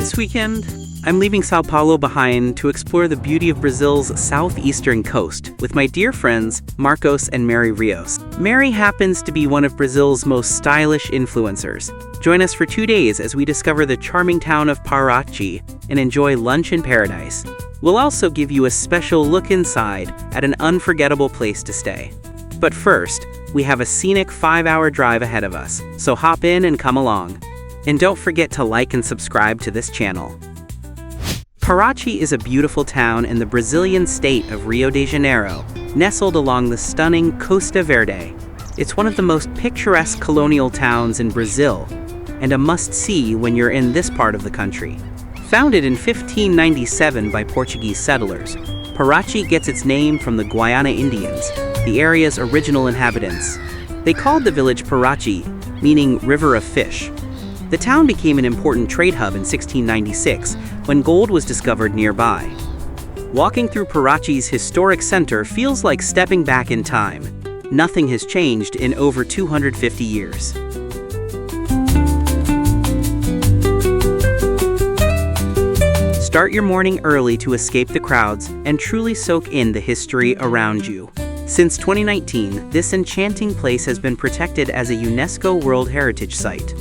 This weekend, I'm leaving Sao Paulo behind to explore the beauty of Brazil's southeastern coast with my dear friends Marcos and Mary Rios. Mary happens to be one of Brazil's most stylish influencers. Join us for 2 days as we discover the charming town of Paraty and enjoy lunch in paradise. We'll also give you a special look inside at an unforgettable place to stay. But first, we have a scenic 5-hour drive ahead of us, so hop in and come along. And don't forget to like and subscribe to this channel. Paraty is a beautiful town in the Brazilian state of Rio de Janeiro, nestled along the stunning Costa Verde. It's one of the most picturesque colonial towns in Brazil, and a must-see when you're in this part of the country. Founded in 1597 by Portuguese settlers, Paraty gets its name from the Guiana Indians, the area's original inhabitants. They called the village Paraty, meaning river of fish. The town became an important trade hub in 1696 when gold was discovered nearby. Walking through Paraty's historic center feels like stepping back in time. Nothing has changed in over 250 years. Start your morning early to escape the crowds and truly soak in the history around you. Since 2019, this enchanting place has been protected as a UNESCO World Heritage Site.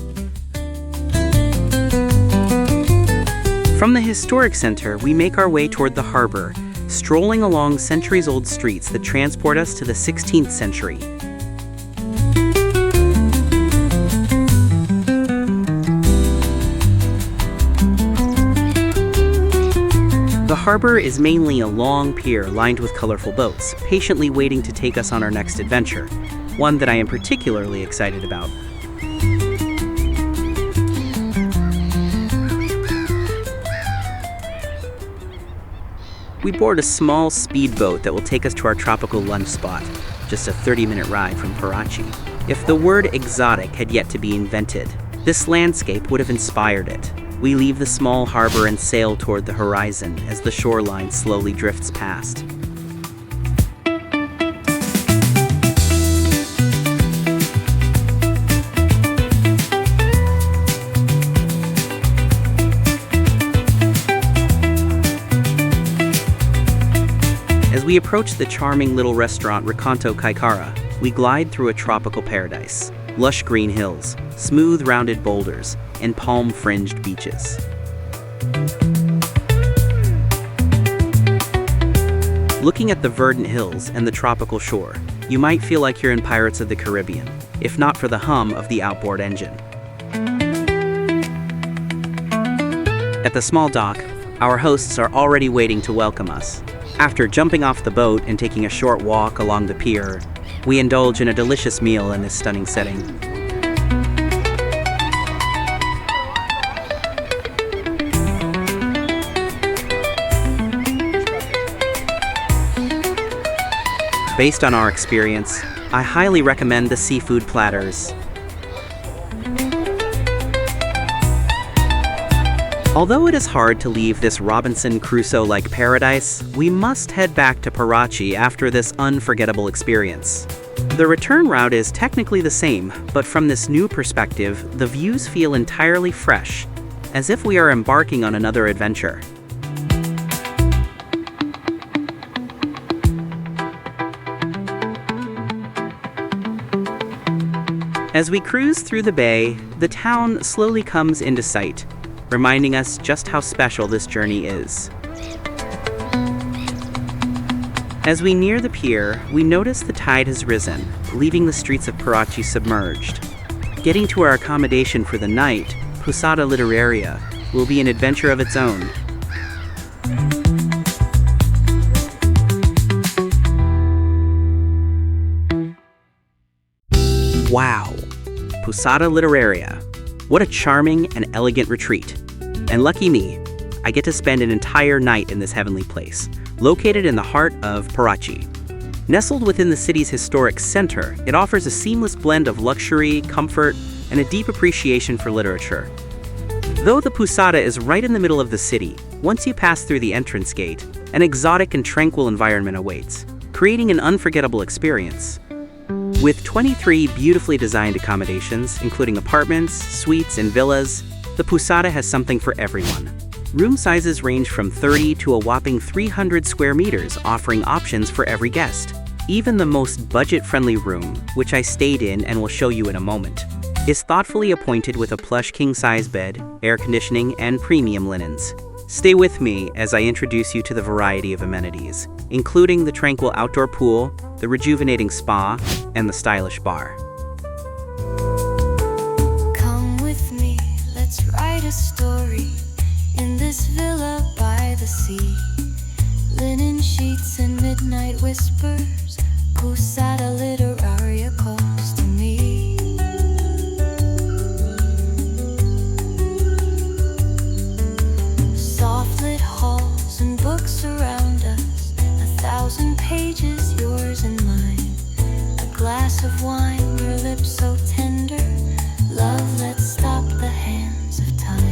From the historic center, we make our way toward the harbor, strolling along centuries-old streets that transport us to the 16th century. The harbor is mainly a long pier lined with colorful boats, patiently waiting to take us on our next adventure, one that I am particularly excited about. We board a small speedboat that will take us to our tropical lunch spot, just a 30-minute ride from Paraty. If the word exotic had yet to be invented, this landscape would have inspired it. We leave the small harbor and sail toward the horizon as the shoreline slowly drifts past. As we approach the charming little restaurant Recanto Caicara, we glide through a tropical paradise. Lush green hills, smooth rounded boulders, and palm-fringed beaches. Looking at the verdant hills and the tropical shore, you might feel like you're in Pirates of the Caribbean, if not for the hum of the outboard engine. At the small dock, our hosts are already waiting to welcome us. After jumping off the boat and taking a short walk along the pier, we indulge in a delicious meal in this stunning setting. Based on our experience, I highly recommend the seafood platters. Although it is hard to leave this Robinson Crusoe-like paradise, we must head back to Paraty after this unforgettable experience. The return route is technically the same, but from this new perspective, the views feel entirely fresh, as if we are embarking on another adventure. As we cruise through the bay, the town slowly comes into sight, reminding us just how special this journey is. As we near the pier, we notice the tide has risen, leaving the streets of Paraty submerged. Getting to our accommodation for the night, Pousada Literária, will be an adventure of its own. Wow! Pousada Literária. What a charming and elegant retreat. And lucky me, I get to spend an entire night in this heavenly place, located in the heart of Paraty. Nestled within the city's historic center, it offers a seamless blend of luxury, comfort, and a deep appreciation for literature. Though the Pousada is right in the middle of the city, once you pass through the entrance gate, an exotic and tranquil environment awaits, creating an unforgettable experience. With 23 beautifully designed accommodations, including apartments, suites, and villas, The Pousada has something for everyone. Room sizes range from 30 to a whopping 300 square meters, offering options for every guest. Even the most budget-friendly room, which I stayed in and will show you in a moment, is thoughtfully appointed with a plush king-size bed, air conditioning, and premium linens. Stay with me as I introduce you to the variety of amenities, including the tranquil outdoor pool, the rejuvenating spa, and the stylish bar. Come with me, let's write a story in this villa by the sea. Linen sheets and midnight whispers, Pousada Literária calls to me. Soft lit halls and books surround us, 1,000 pages, yours and mine. A glass of wine, your lips so tender. Love, let's stop the hands of time.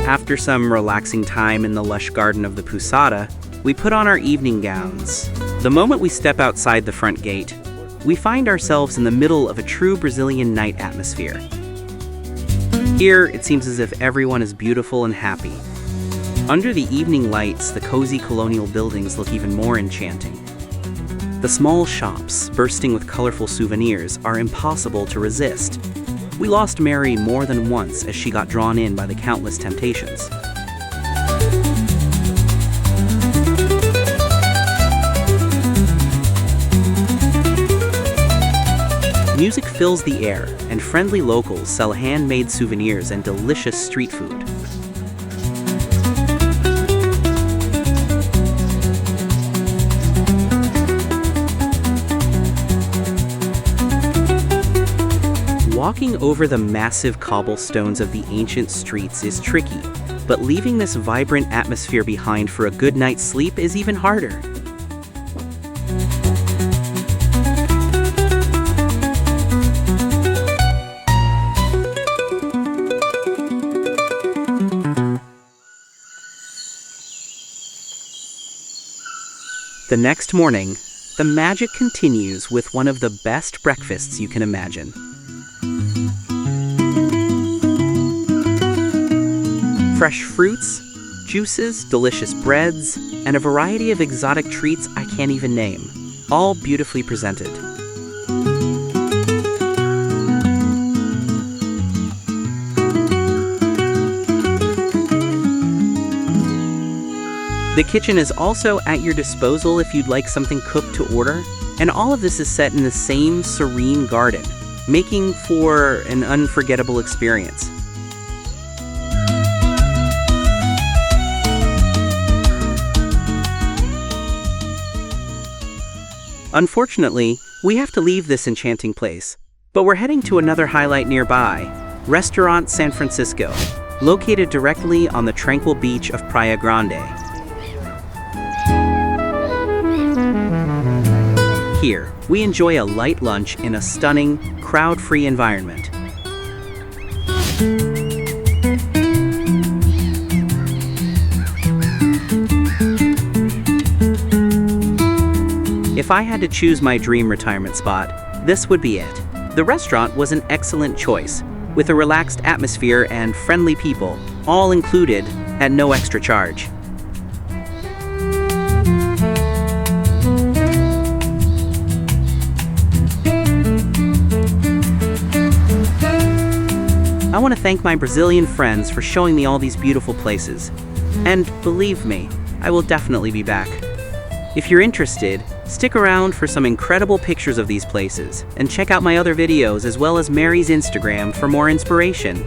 After some relaxing time in the lush garden of the Pousada, we put on our evening gowns. The moment we step outside the front gate, we find ourselves in the middle of a true Brazilian night atmosphere. Here, it seems as if everyone is beautiful and happy. Under the evening lights, the cozy colonial buildings look even more enchanting. The small shops, bursting with colorful souvenirs, are impossible to resist. We lost Mary more than once as she got drawn in by the countless temptations. Music fills the air, and friendly locals sell handmade souvenirs and delicious street food. Walking over the massive cobblestones of the ancient streets is tricky, but leaving this vibrant atmosphere behind for a good night's sleep is even harder. The next morning, the magic continues with one of the best breakfasts you can imagine. fresh fruits, juices, delicious breads, and a variety of exotic treats I can't even name, all beautifully presented. The kitchen is also at your disposal if you'd like something cooked to order, and all of this is set in the same serene garden, making for an unforgettable experience. Unfortunately, we have to leave this enchanting place, but we're heading to another highlight nearby, Restaurant San Francisco, located directly on the tranquil beach of Playa Grande. Here, we enjoy a light lunch in a stunning, crowd-free environment. If I had to choose my dream retirement spot, this would be it. The restaurant was an excellent choice, with a relaxed atmosphere and friendly people, all included at no extra charge. I want to thank my Brazilian friends for showing me all these beautiful places. And believe me, I will definitely be back. If you're interested, stick around for some incredible pictures of these places, and check out my other videos as well as Mary's Instagram for more inspiration.